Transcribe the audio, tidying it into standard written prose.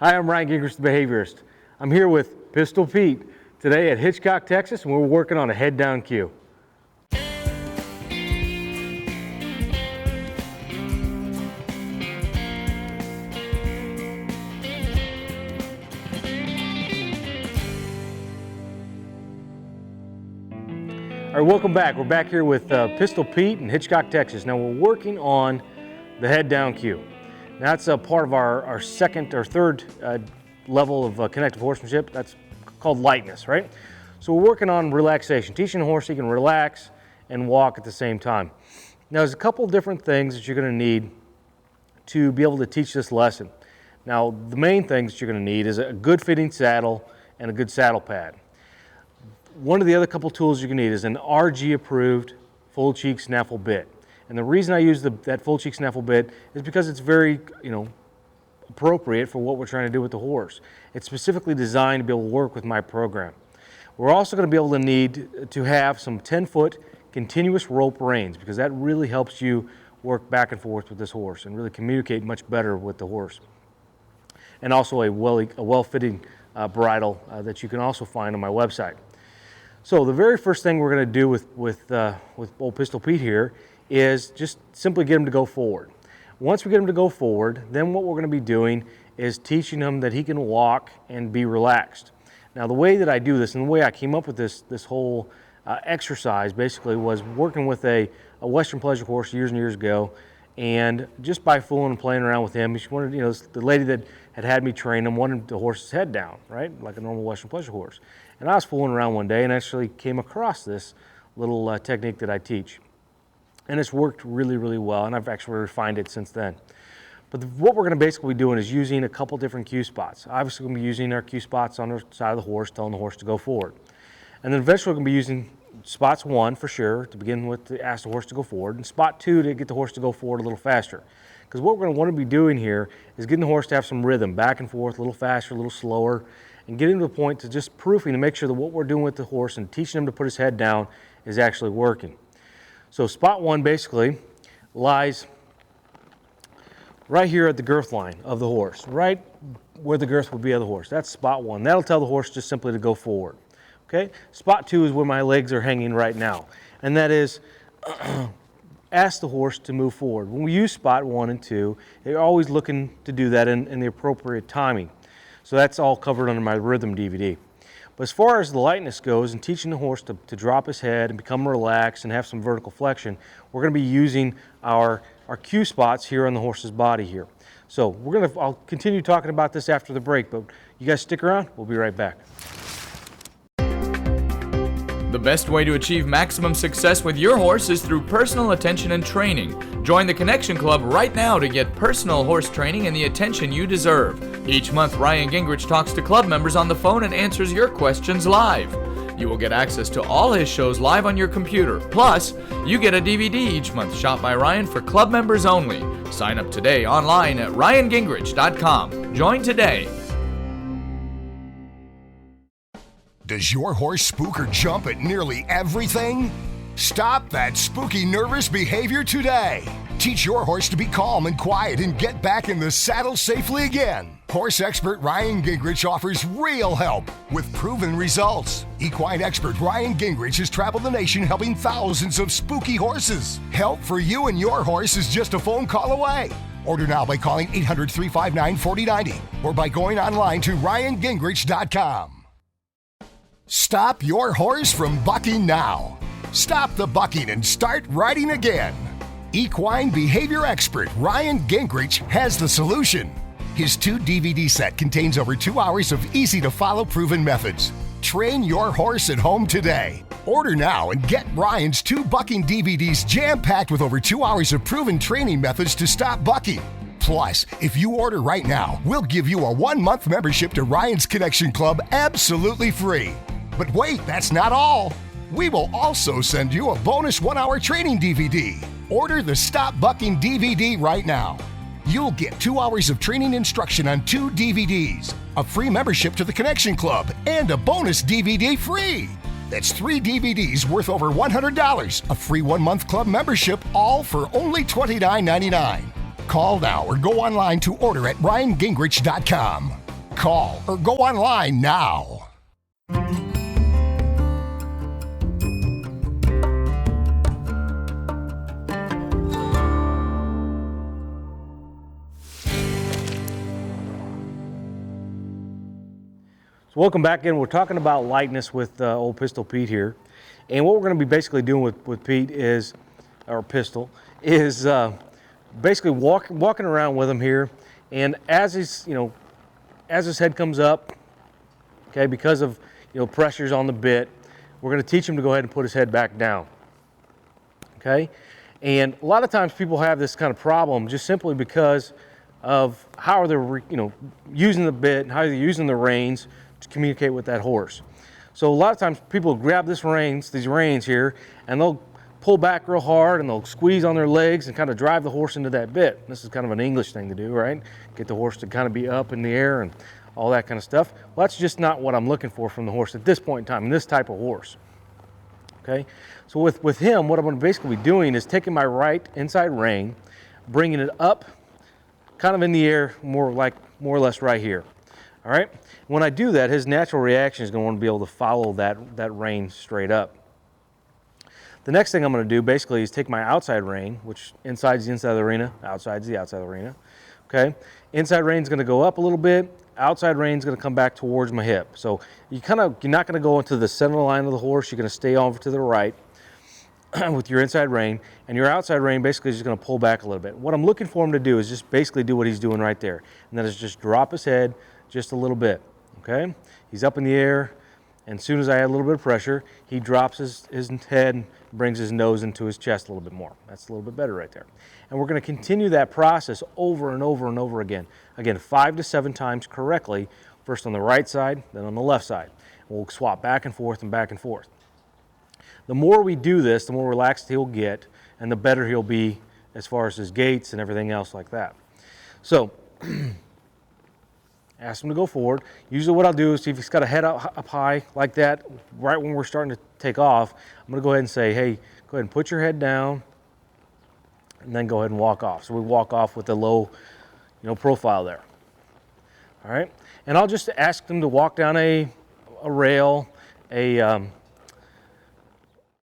Hi, I'm Ryan Gingrich, the Behaviorist. I'm here with Pistol Pete today at Hitchcock, Texas, and we're working on a head down cue. All right, welcome back. We're back here with Pistol Pete in Hitchcock, Texas. Now we're working on the head down cue. Now that's a part of our second or third level of connective horsemanship. That's called lightness, right? So we're working on relaxation, teaching the horse he can relax and walk at the same time. Now there's a couple different things that you're going to need to be able to teach this lesson. Now the main things that you're going to need is a good fitting saddle and a good saddle pad. One of the other couple tools you're going to need is an RG approved full cheek snaffle bit. And the reason I use that full cheek snaffle bit is because it's very, appropriate for what we're trying to do with the horse. It's specifically designed to be able to work with my program. We're also going to be able to need to have some 10-foot continuous rope reins because that really helps you work back and forth with this horse and really communicate much better with the horse. And also a well-fitting bridle that you can also find on my website. So the very first thing we're going to do with old Pistol Pete here is just simply get him to go forward. Once we get him to go forward, then what we're going to be doing is teaching him that he can walk and be relaxed. Now the way that I do this and the way I came up with this whole exercise basically was working with a Western pleasure horse years and years ago, and just by fooling and playing around with him, she wanted, the lady that had me train him wanted the horse's head down, right, like a normal Western pleasure horse. And I was fooling around one day and actually came across this little technique that I teach. And it's worked really, really well, and I've actually refined it since then. But what we're going to basically be doing is using a couple different cue spots. Obviously, we're going to be using our cue spots on the side of the horse, telling the horse to go forward. And then eventually, we're going to be using spots 1 for sure to begin with to ask the horse to go forward, and spot 2 to get the horse to go forward a little faster. Because what we're going to want to be doing here is getting the horse to have some rhythm, back and forth, a little faster, a little slower, and getting to the point to just proofing to make sure that what we're doing with the horse and teaching him to put his head down is actually working. So spot 1 basically lies right here at the girth line of the horse, right where the girth would be of the horse. That's spot 1. That'll tell the horse just simply to go forward. Okay? Spot 2 is where my legs are hanging right now, and that is ask the horse to move forward. When we use spot 1 and 2, they're always looking to do that in the appropriate timing. So that's all covered under my rhythm DVD. But as far as the lightness goes and teaching the horse to drop his head and become relaxed and have some vertical flexion, we're going to be using our cue spots here on the horse's body here. So I'll continue talking about this after the break, but you guys stick around. We'll be right back. The best way to achieve maximum success with your horse is through personal attention and training. Join the Connection Club right now to get personal horse training and the attention you deserve. Each month, Ryan Gingrich talks to club members on the phone and answers your questions live. You will get access to all his shows live on your computer. Plus, you get a DVD each month shot by Ryan for club members only. Sign up today online at ryangingrich.com. Join today. Does your horse spook or jump at nearly everything? Stop that spooky, nervous behavior today. Teach your horse to be calm and quiet and get back in the saddle safely again. Horse expert Ryan Gingrich offers real help with proven results. Equine expert Ryan Gingrich has traveled the nation helping thousands of spooky horses. Help for you and your horse is just a phone call away. Order now by calling 800-359-4090 or by going online to ryangingrich.com. Stop your horse from bucking now. Stop the bucking and start riding again. Equine behavior expert Ryan Gingrich has the solution. His 2 DVD set contains over 2 hours of easy-to-follow proven methods. Train your horse at home today. Order now and get Ryan's 2 bucking DVDs jam-packed with over 2 hours of proven training methods to stop bucking. Plus, if you order right now, we'll give you a 1-month membership to Ryan's Connection Club absolutely free. But wait, that's not all. We will also send you a bonus 1-hour training DVD. Order the Stop Bucking DVD right now. You'll get 2 hours of training instruction on 2 DVDs, a free membership to the Connection Club, and a bonus DVD free. That's 3 DVDs worth over $100, a free 1-month club membership, all for only $29.99. Call now or go online to order at ryangingrich.com. Call or go online now. So welcome back in. We're talking about lightness with old Pistol Pete here. And what we're going to be basically doing with Pete is, or Pistol, is basically walking around with him here. And as he's, as his head comes up, okay, because of, pressures on the bit, we're going to teach him to go ahead and put his head back down. Okay? And a lot of times people have this kind of problem just simply because of how they're, using the bit, how they're using the reins to communicate with that horse. So a lot of times people grab these reins here, and they'll pull back real hard and they'll squeeze on their legs and kind of drive the horse into that bit. This is kind of an English thing to do, right? Get the horse to kind of be up in the air and all that kind of stuff. Well, that's just not what I'm looking for from the horse at this point in time, in this type of horse. Okay, so with him, what I'm going to basically be doing is taking my right inside rein, bringing it up, kind of in the air, more or less right here. All right. When I do that, his natural reaction is going to want to be able to follow that rein straight up. The next thing I'm going to do basically is take my outside rein, which inside's the inside of the arena, outside's the outside of the arena. Okay. Inside rein's going to go up a little bit. Outside rein's going to come back towards my hip. So you're not going to go into the center line of the horse. You're going to stay over to the right with your inside rein, and your outside rein basically is just going to pull back a little bit. What I'm looking for him to do is just basically do what he's doing right there, and that is just drop his head just a little bit. Okay, he's up in the air, and as soon as I add a little bit of pressure, he drops his head and brings his nose into his chest a little bit more. That's a little bit better right there. And we're going to continue that process over and over and over again. Again, 5 to 7 times correctly, first on the right side, then on the left side. We'll swap back and forth and back and forth. The more we do this, the more relaxed he'll get, and the better he'll be as far as his gaits and everything else like that. So, ask him to go forward. Usually what I'll do is, if he's got a head up high like that, right when we're starting to take off, I'm going to go ahead and say, hey, go ahead and put your head down, and then go ahead and walk off. So we walk off with a low, profile there. All right? And I'll just ask them to walk down a rail, a